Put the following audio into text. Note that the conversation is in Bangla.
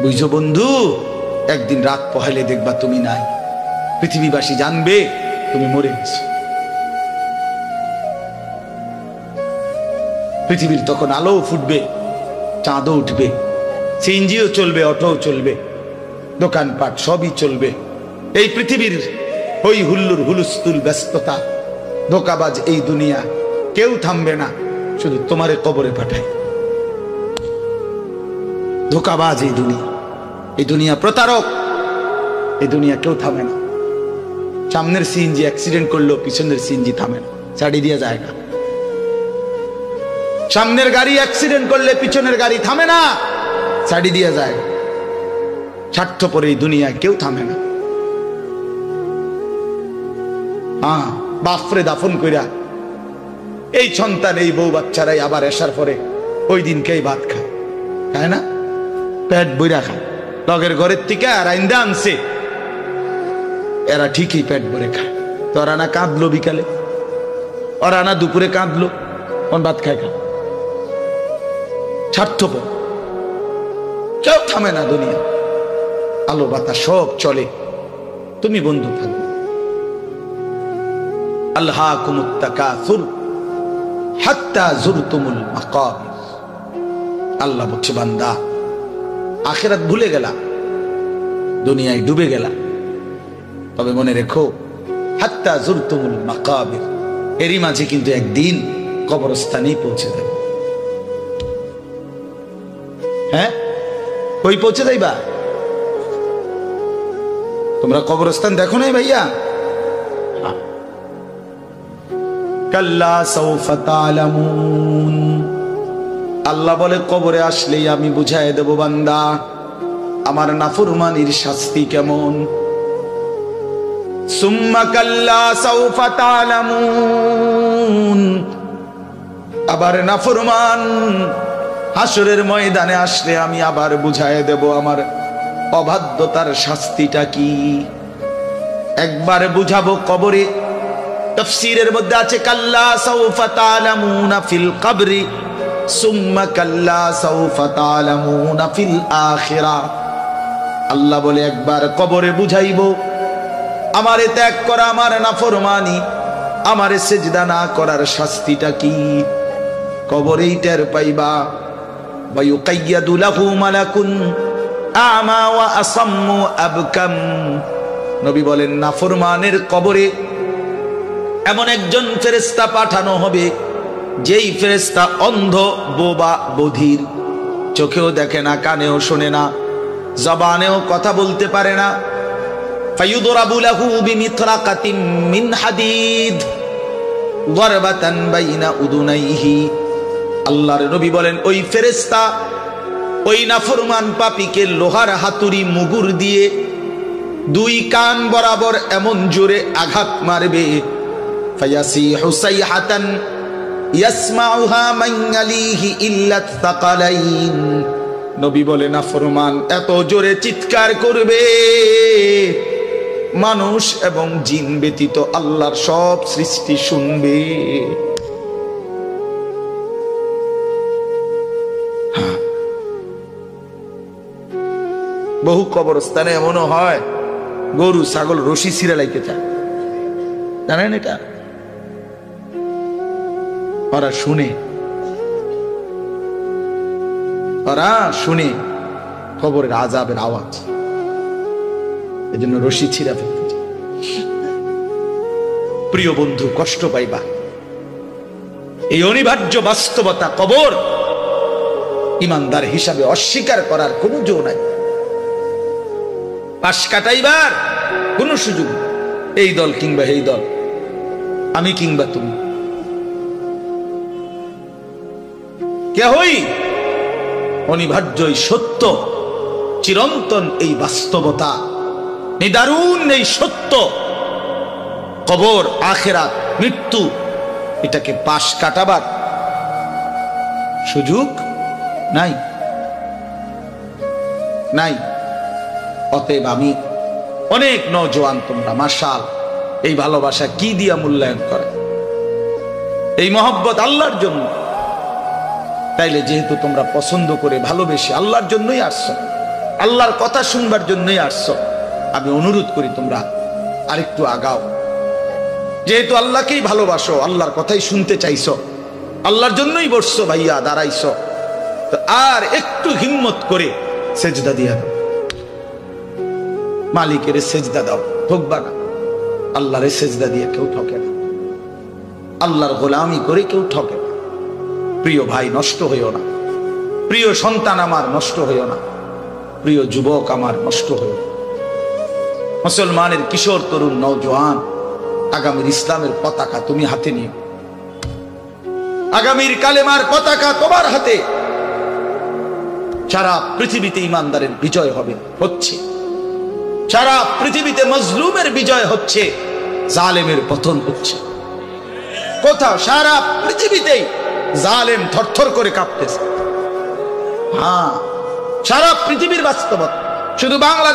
বুঝছো বন্ধু, একদিন রাত পহেলে দেখবা তুমি নাই, পৃথিবীবাসী জানবে তুমি মরে গেছো। পৃথিবীর তখন আলো ফুটবে, চাঁদও উঠবে, সিএনজিও চলবে, অটোও চলবে, দোকানপাট সবই চলবে। এই পৃথিবীর হই হুল্লুর হুলুস্থুল ব্যস্ততা, ধোকাবাজ এই দুনিয়া, কেউ থামবে না, শুধু তোমারে কবরে পাঠায়। ধোকাবাজ এই দুনিয়া, এই দুনিয়া প্রতারক, এই দুনিয়া কেউ থামে না। সামনের সিএনজি অ্যাক্সিডেন্ট করলো, পিছনের সিএনজি থামে না, ছাড়ি দিয়ে যায় না। সামনের গাড়ি অ্যাক্সিডেন্ট করলে পিছনের গাড়ি থামে না, ছাড়ি দিয়ে যায়। স্বার্থপর এই দুনিয়ায় কেউ থামে না। হ্যাঁ, বাপরে দাফন কইরা এই সন্তান, এই বউ বাচ্চারাই আবার আসার পরে ওই দিনকেই ভাত খায়, খায় না? পেট বইরা খায়, লগের ঘরের থেকে আর আইন্দা আনছে, এরা ঠিকই পেট ভরে খায়। তো ওরা না কাঁদলো বিকালে, ওরা না দুপুরে কাঁদলো, কোন ভাত খায় খা। স্বার্থপর, কেউ থামে না দুনিয়া, আলো বাতাস সব চলে, তুমি বন্ধু থাকবে। আল্লাহকুমুত তাকাসুর হাত্তা যুরতুমুল মাকাবির। আল্লাহ বলছে, বান্দা আখিরাত ভুলে গেলা, দুনিয়ায় ডুবে গেলা, তবে মনে রেখো হাত্তা যুরতুমুল মাকাবির, এরই মাঝে কিন্তু একদিন কবরস্থানেই পৌঁছে যাবে। হ্যাঁ, কই পৌঁছে যাইবা? তোমরা কবরস্থান দেখো নাই ভাইয়া? কাল্লা সাউফা তা'লামুন। আল্লাহ বলে, কবরে আসলেই আমি বুঝাই দেব বান্দা আমার নাফরমানির শাস্তি কেমন। সুম্মা কাল্লা সাউফা তা'লামুন। আবার নাফরমান হাসরের ময়দানে আসলে আমি আবার বুঝাই দেব আমার অবাধ্যতার শাস্তিটা কি। একবার বুঝাবো কবরে। তাফসীরের মধ্যে আছে কাল্লা সাউফা তা'লামুনা ফিল কবরি সুম্মা কাল্লা সাউফা তা'লামুনা ফিল আখিরাহ। আল্লাহ বলে, একবার কবরে বুঝাইবো আমারে ত্যাগ করা, আমার নাফরমানি, আমারে সিজদা না করার শাস্তিটা কি। কবরেই টের পাইবা। ওয়া ইউকাইয়াদু লাহু মালাকুন আমা ওয়া আসাম্মু আবকাম। নবী বলেন, নাফরমানের কবরে এমন একজন ফেরেশতা পাঠানো হবে, যেই ফেরেশতা অন্ধ, বোবা, বধির, চোখেও দেখে না, কানেও শোনে না, জবানেও কথা বলতে পারে না। ফায়ুদরাবু লাহু বিমিতরাকাতিন মিন হাদিদ যারবাতান বাইনা উদুনাইহি। আল্লাহর নবী বলেন, ওই ফেরেশতা ওই নাফরমান পাপীকে লোহার হাতুড়ি মুগুর দিয়ে দুই কান বরাবর এমন জোরে আঘাত মারবে, ফায়াসিহু সাইহাতান ইয়াসমাউহা মান ইয়ালিহি ইল্লা তাকালাইন। নবী বলেন, নাফরমান এত জোরে চিৎকার করবে, মানুষ এবং জিন ব্যতীত আল্লাহর সব সৃষ্টি শুনবে। বহু কবরস্থানে এমনও হয়, গরু ছাগল রশি ছিঁড়া লাইতে চায়, জানেন এটা? ওরা শুনে, ওরা শুনে কবরের আযাবের আওয়াজ, এজন্য রশি ছিঁড়া ফেলতে চায়। প্রিয় বন্ধু, কষ্ট পাইবা, এই অনিবার্য বাস্তবতা কবর ইমানদার হিসাবে অস্বীকার করার কোনো জো নাই। পাশ কাটাইবার কোনো সুযোগ, এই দল কিংবা এই দল, আমি কিংবা তুমি, কেহই অনিবার্য এই সত্য, চিরন্তন এই বাস্তবতা, নিদারুণ এই সত্য, কবর, আখিরাত, মৃত্যু, এটাকে পাশ কাটাবার সুযোগ নাই, নাই। অতএব আমি অনেক নওজোয়ান, তোমরা মাশাআল্লাহ এই ভালোবাসা কি দিয়া মূল্যায়ন করে, এই মহব্বত আল্লাহর জন্য। তাইলে যেহেতু তোমরা পছন্দ করে ভালোবেসে আল্লাহর জন্যই আসছো, আল্লাহর কথা শুনবার জন্যই আসছো। আমি অনুরোধ করি তোমরা আরেকটু আগাও। যেহেতু আল্লাহকেই ভালোবাসো, আল্লাহর কথাই শুনতে চাইছো, আল্লাহর জন্যই বসছো ভাইয়া, দাঁড়াইছো, তো আর একটু হিম্মত করে সেজদা দিয়া দাও, মালিকের সেজদা দাও, ঠকবা না। আল্লাহরে সেজদা দিয়ে কেউ ঠকে না, আল্লাহর গোলামি করে কেউ ঠকে না। প্রিয় ভাই, নষ্ট হইও না। প্রিয় সন্তান আমার, নষ্ট হইও না। প্রিয় যুবক আমার, নষ্ট হইও না। মুসলমানের কিশোর তরুণ নওজোয়ান, আগামীর ইসলামের পতাকা তুমি হাতে নিও। আগামীর কালেমার পতাকা তোমার হাতে। সারা পৃথিবীতে ইমানদারের বিজয় হবে, হচ্ছে। সারা পৃথিবীতে মজলুমের বিজয় হচ্ছে, জালেমের পতন হচ্ছে। কোথাও সারা পৃথিবীতেই জালেম থরথর করে কাঁপতেছে। হ্যাঁ, সারা পৃথিবীর বাস্তবতা, শুধু বাংলা